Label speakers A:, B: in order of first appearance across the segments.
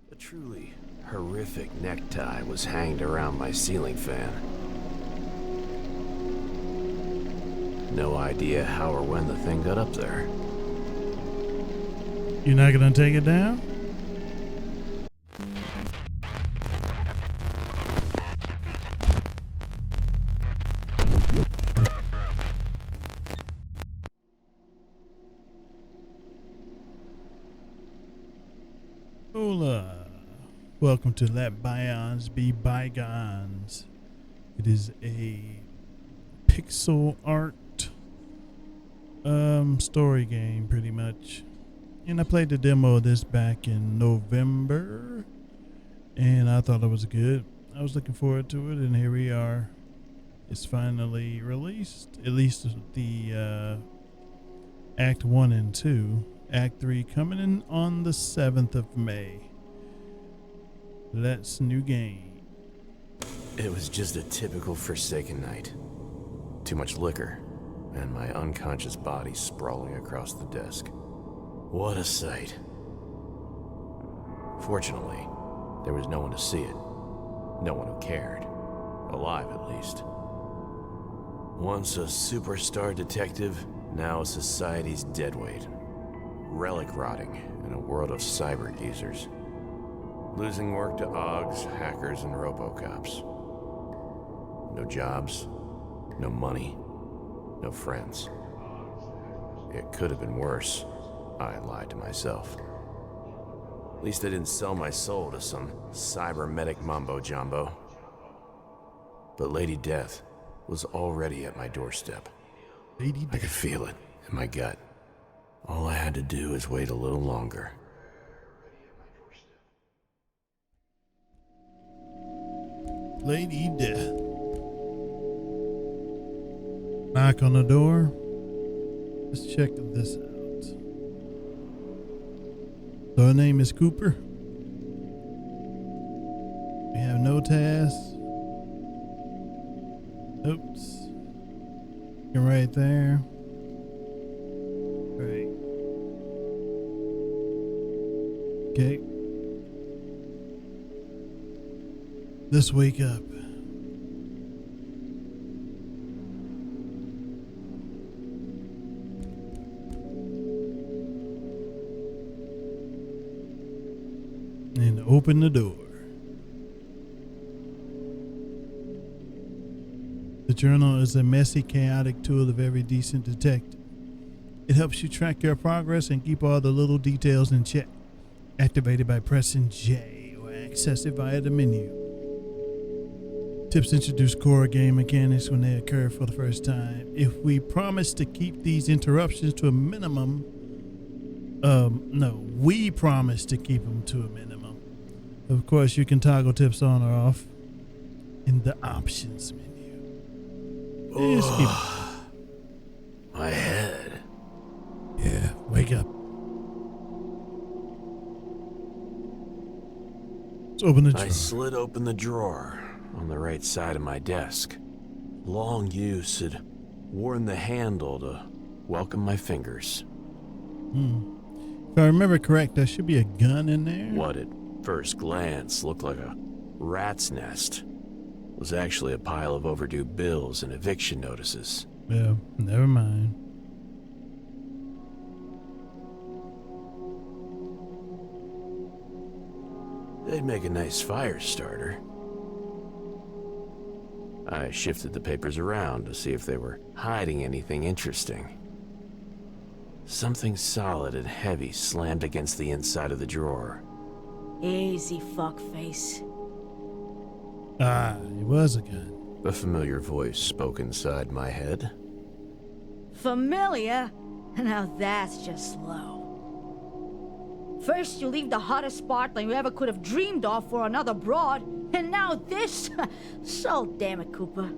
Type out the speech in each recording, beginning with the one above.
A: A truly horrific necktie was hanged around my ceiling fan. No idea how or when the thing got up there.
B: You're not gonna take it down? Hola. Welcome to Let Byons Be Bygones. It is a pixel art story game pretty much. And I played the demo of this back in November and I thought it was good. I was looking forward to it and here we are. It's finally released, at least the Act 1 and 2. Act 3 coming in on the 7th of May. That's new game.
A: It was just a typical Forsaken night. Too much liquor, and my unconscious body sprawling across the desk. What a sight. Fortunately, there was no one to see it. No one who cared. Alive, at least. Once a superstar detective, now society's deadweight. Relic rotting in a world of cyber geezers. Losing work to OGs, hackers, and robocops. No jobs, no money, no friends. It could have been worse. I lied to myself. At least I didn't sell my soul to some cybernetic mumbo-jumbo. But Lady Death was already at my doorstep.
B: Lady Death.
A: I could feel it in my gut. All I had to do is wait a little longer.
B: Lady Death. Knock on the door. Let's check this out. So her name is Cooper. We have no tasks. Oops. Right there. Right. Okay. Let's wake up. And open the door. The journal is a messy, chaotic tool of every decent detective. It helps you track your progress and keep all the little details in check. Activated by pressing J or access it via the menu. Tips introduce core game mechanics when they occur for the first time. If we promise to keep these interruptions to a minimum, we promise to keep them to a minimum. Of course, you can toggle tips on or off in the options menu.
A: My head.
B: Yeah, wake up. Let's open the drawer.
A: I slid open the drawer on the right side of my desk. Long use had worn the handle to welcome my fingers.
B: If I remember correct, there should be a gun in there.
A: What at first glance looked like a rat's nest was actually a pile of overdue bills and eviction notices.
B: Yeah, never mind.
A: They'd make a nice fire starter. I shifted the papers around to see if they were hiding anything interesting. Something solid and heavy slammed against the inside of the drawer.
C: Easy, fuckface.
B: Ah, it was a gun.
A: A familiar voice spoke inside my head.
C: Familiar? Now that's just low. First you leave the hottest Spartan you ever could have dreamed of for another broad, and now this? So damn it, Cooper.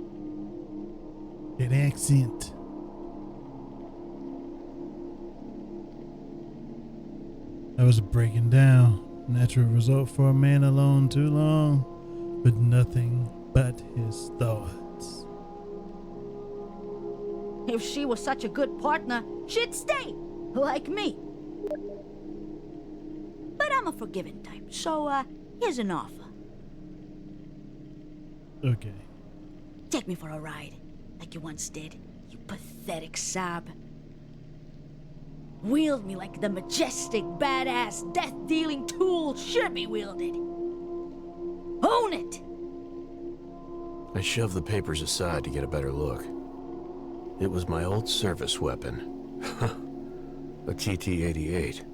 B: That accent. I was breaking down. Natural result for a man alone too long, with nothing but his thoughts.
C: If she was such a good partner, she'd stay, like me. But I'm a forgiving type. So, here's an offer.
B: Okay.
C: Take me for a ride, like you once did, you pathetic sob. Wield me like the majestic, badass, death-dealing tool should be wielded. Own it!
A: I shoved the papers aside to get a better look. It was my old service weapon. A TT-88.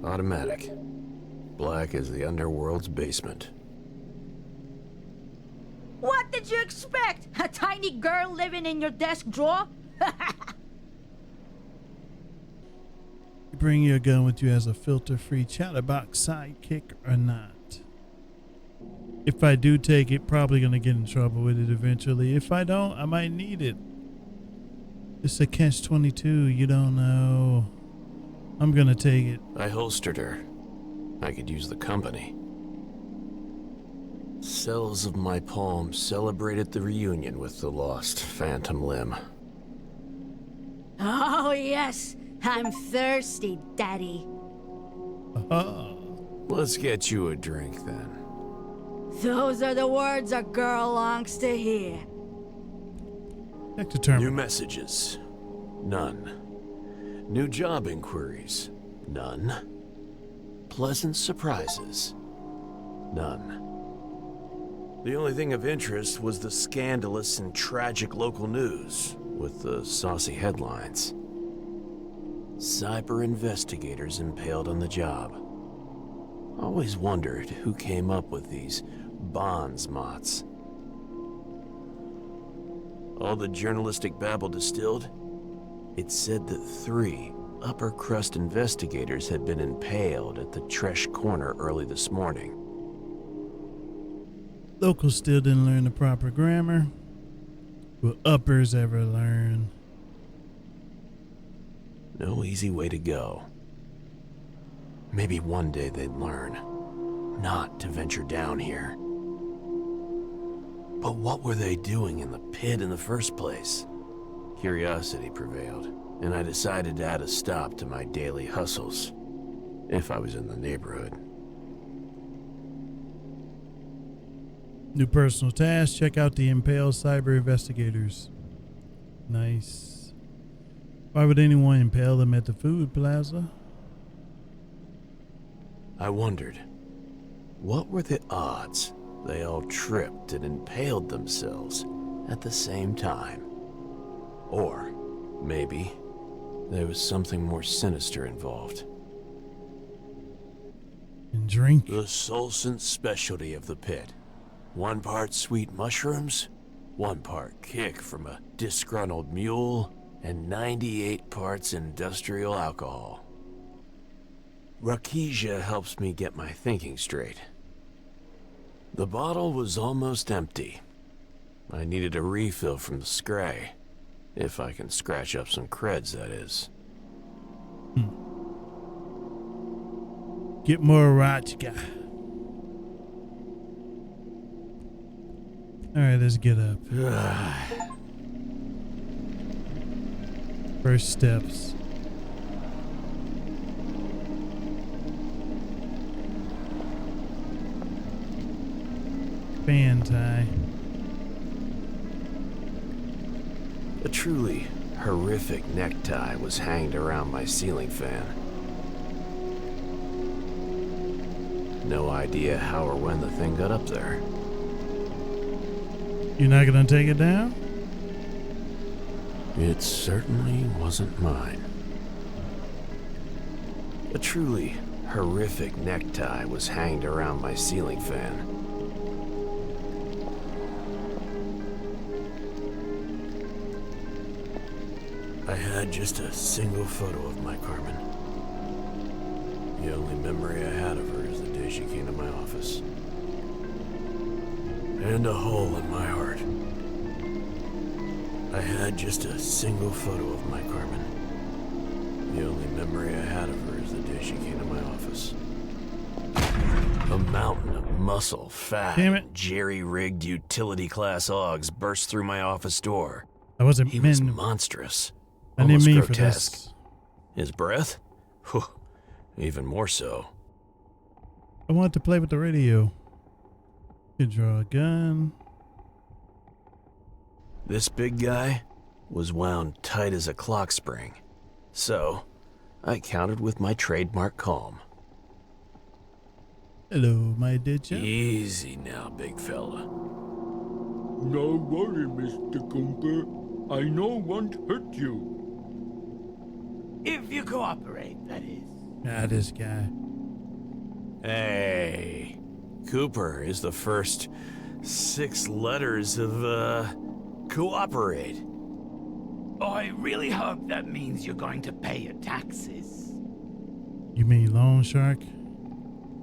A: Automatic. Black as the underworld's basement.
C: What did you expect? A tiny girl living in your desk drawer?
B: You bring your gun with you as a filter-free chatterbox sidekick or not? If I do take it, probably gonna get in trouble with it eventually. If I don't, I might need it. It's a catch-22, you don't know. I'm gonna take it.
A: I holstered her. I could use the company. Cells of my palm celebrated the reunion with the lost phantom limb.
C: Oh, yes. I'm thirsty, Daddy.
A: Let's get you a drink then.
C: Those are the words a girl longs to hear.
B: Back to terminal.
A: New messages. None. New job inquiries. None. Pleasant surprises. None. The only thing of interest was the scandalous and tragic local news, with the saucy headlines. Cyber investigators impaled on the job. Always wondered who came up with these Bonds mots. All the journalistic babble distilled, it said that 3 upper crust investigators had been impaled at the Tresh Corner early this morning.
B: Locals still didn't learn the proper grammar. Will uppers ever learn?
A: No easy way to go. Maybe one day they'd learn not to venture down here. But what were they doing in the pit in the first place? Curiosity prevailed, and I decided to add a stop to my daily hustles, if I was in the neighborhood.
B: New personal task, check out the impaled cyber investigators. Nice. Why would anyone impale them at the food plaza?
A: I wondered, what were the odds they all tripped and impaled themselves at the same time? Or maybe there was something more sinister involved.
B: And drink.
A: The Solsent specialty of the pit. 1 part sweet mushrooms, 1 part kick from a disgruntled mule, and 98 parts industrial alcohol. Rakesia helps me get my thinking straight. The bottle was almost empty. I needed a refill from the scray. If I can scratch up some creds, that is.
B: Get more Rachka. Alright, let's get up. First steps. Fan tie.
A: A truly horrific necktie was hanged around my ceiling fan. No idea how or when the thing got up there.
B: You're not gonna take it down?
A: It certainly wasn't mine. A truly horrific necktie was hanged around my ceiling fan. I had just a single photo of my Carmen. The only memory I had of her is the day she came to my office. And a hole in my heart. I had just a single photo of my Carmen. The only memory I had of her is the day she came to my office. A mountain of muscle, fat,
B: Damn it.
A: and jerry-rigged utility-class Augs burst through my office door.
B: I wasn't
A: He was
B: meant.
A: monstrous.
B: I didn't
A: Almost
B: mean for
A: grotesque.
B: this.
A: His breath? Whew, even more so.
B: I want to play with the radio. Could draw a gun.
A: This big guy was wound tight as a clock spring, so I countered with my trademark calm.
B: Hello, my dear chap.
A: Easy now, big fella.
D: No worry, Mr. Cooper. I know won't hurt you.
E: If you cooperate, that is.
B: Ah, this guy.
A: Hey, Cooper is the first 6 letters of, cooperate.
E: I really hope that means you're going to pay your taxes.
B: You mean Loan Shark?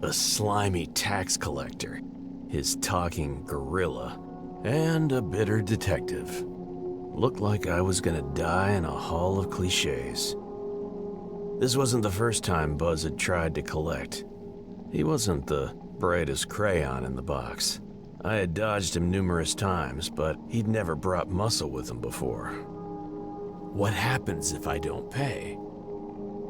A: A slimy tax collector, his talking gorilla, and a bitter detective. Looked like I was gonna die in a hall of cliches. This wasn't the first time Buzz had tried to collect. He wasn't the brightest crayon in the box. I had dodged him numerous times, but he'd never brought muscle with him before. What happens if I don't pay?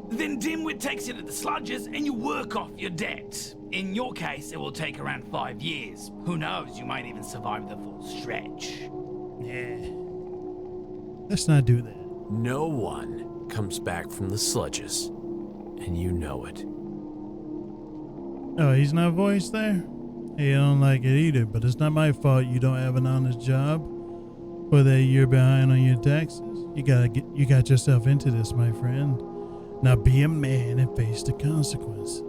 E: Then Dimwit takes you to the sludges and you work off your debt. In your case, it will take around 5 years. Who knows, you might even survive the full stretch.
B: Yeah. Let's not do that.
A: No one comes back from the sludges, and you know it.
B: Oh, he's not voiced there? Hey, I don't like it either, but it's not my fault you don't have an honest job or that you're behind on your taxes. You got yourself into this, my friend. Now be a man and face the consequences.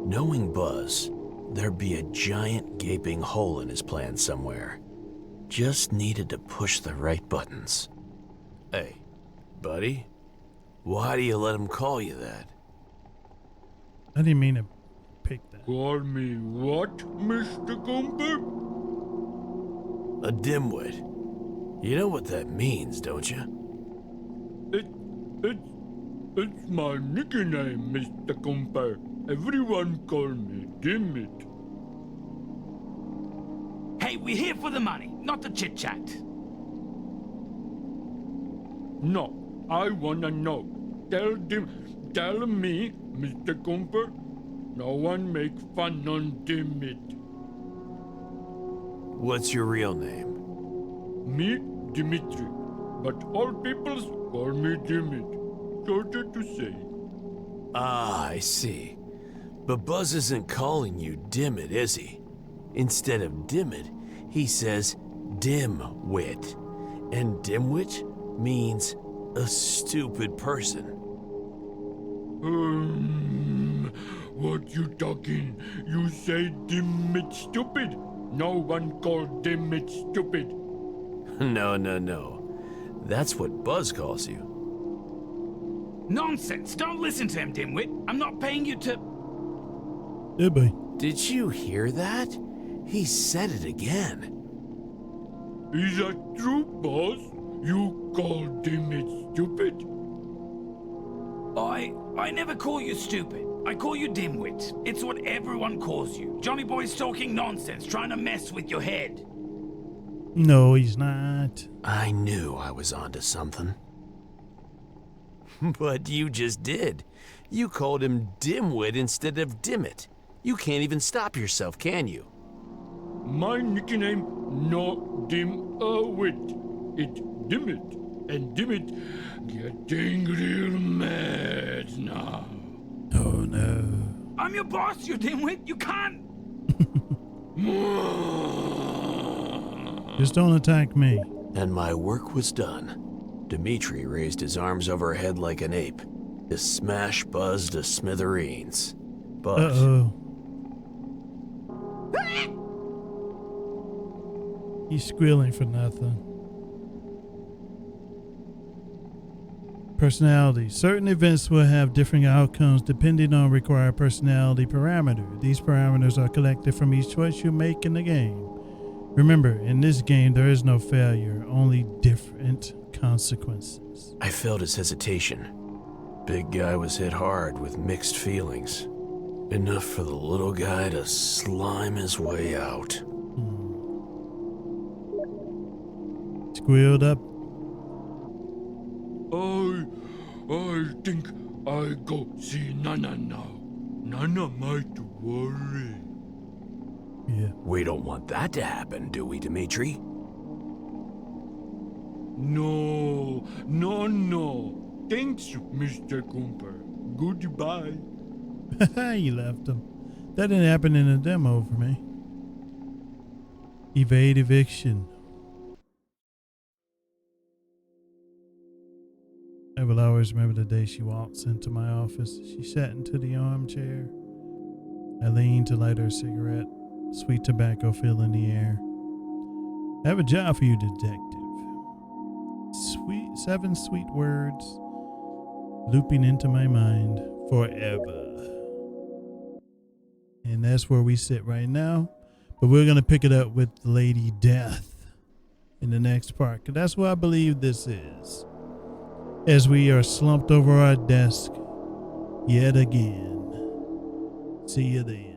A: Knowing Buzz, there'd be a giant gaping hole in his plan somewhere. Just needed to push the right buttons. Hey, buddy, why do you let him call you that?
B: I didn't mean to pick that.
D: Call me what, Mr. Cooper?
A: A dimwit. You know what that means, don't you?
D: It's my nickname, Mr. Cooper. Everyone call me Dimit.
E: Hey, we're here for the money, not the chit-chat.
D: No, I wanna know. Tell me, Mr. Cooper. No one make fun on Dimit.
A: What's your real name?
D: Me, Dimitri. But all peoples call me Dimit. Shorter to say.
A: Ah, I see. But Buzz isn't calling you Dimit, is he? Instead of Dimit, he says dimwit. And dimwit means a stupid person.
D: What you talking? You say Dimit stupid? No one call Dimit stupid.
A: No. That's what Buzz calls you.
E: Nonsense! Don't listen to him, Dimwit. I'm not paying you to...
B: Yeah, boy.
A: Did you hear that? He said it again.
D: Is that true, boss? You call Dimit stupid?
E: I never call you stupid. I call you Dimwit. It's what everyone calls you. Johnny Boy's talking nonsense, trying to mess with your head.
B: No, he's not.
A: I knew I was onto something. But you just did. You called him Dimwit instead of Dimit. You can't even stop yourself, can you?
D: My nickname no Dimwit. It's Dimit. And Dimit getting real mad now.
B: Oh, no.
E: I'm your boss, you Dimwit. You can't...
B: Just don't attack me.
A: And my work was done. Dimitri raised his arms overhead like an ape. His smash buzzed to smithereens. But
B: Uh-oh. He's squealing for nothing. Personality. Certain events will have different outcomes depending on required personality parameter. These parameters are collected from each choice you make in the game. Remember, in this game, there is no failure, only different consequences.
A: I felt his hesitation. Big guy was hit hard with mixed feelings. Enough for the little guy to slime his way out.
B: Squealed up.
D: I think I go see Nana now. Nana might worry.
B: Yeah.
A: We don't want that to happen, do we, Dimitri?
D: No, no, no. Thanks, Mr. Cooper. Goodbye.
B: You left him. That didn't happen in the demo for me. Evade eviction. I will always remember the day she walks into my office. She sat into the armchair. I leaned to light her a cigarette. Sweet tobacco filling the air. I have a job for you, detective. Seven sweet words looping into my mind forever. And that's where we sit right now. But we're going to pick it up with Lady Death in the next part. 'Cause that's what I believe this is. As we are slumped over our desk yet again. See you then.